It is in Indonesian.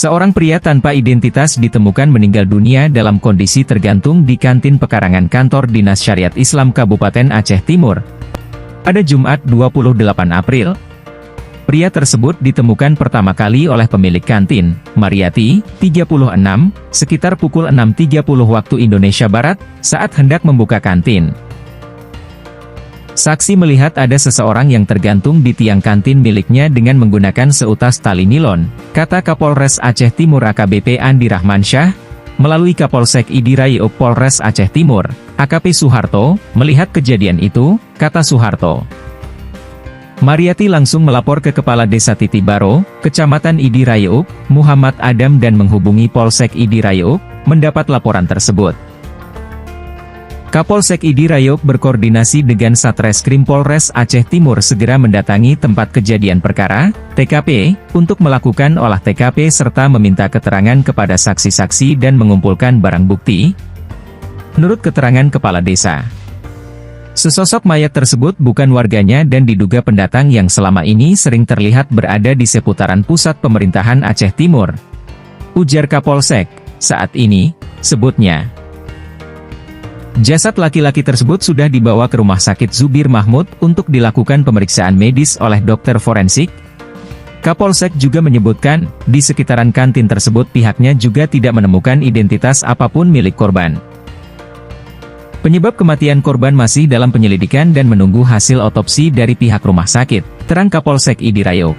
Seorang pria tanpa identitas ditemukan meninggal dunia dalam kondisi tergantung di kantin pekarangan kantor Dinas Syariat Islam Kabupaten Aceh Timur pada Jumat 28 April. Pria tersebut ditemukan pertama kali oleh pemilik kantin, Mariati, 36, sekitar pukul 6.30 waktu Indonesia Barat, saat hendak membuka kantin. Saksi melihat ada seseorang yang tergantung di tiang kantin miliknya dengan menggunakan seutas tali nilon, kata Kapolres Aceh Timur AKBP Andi Rahmansyah, melalui Kapolsek ID Rayeup Polres Aceh Timur, AKP Suharto. Melihat kejadian itu, kata Suharto, Mariati langsung melapor ke Kepala Desa Titibaro, Kecamatan ID Rayeup, Muhammad Adam dan menghubungi Polsek ID Rayeup, mendapat laporan tersebut. Kapolsek ID Rayeup berkoordinasi dengan Satreskrim Polres Aceh Timur segera mendatangi tempat kejadian perkara, TKP, untuk melakukan olah TKP serta meminta keterangan kepada saksi-saksi dan mengumpulkan barang bukti. Menurut keterangan Kepala Desa, sesosok mayat tersebut bukan warganya dan diduga pendatang yang selama ini sering terlihat berada di seputaran pusat pemerintahan Aceh Timur. Ujar Kapolsek, saat ini, sebutnya, jasad laki-laki tersebut sudah dibawa ke Rumah Sakit Zubir Mahmud untuk dilakukan pemeriksaan medis oleh dokter forensik. Kapolsek juga menyebutkan, di sekitaran kantin tersebut pihaknya juga tidak menemukan identitas apapun milik korban. Penyebab kematian korban masih dalam penyelidikan dan menunggu hasil otopsi dari pihak rumah sakit, terang Kapolsek ID Rayeup.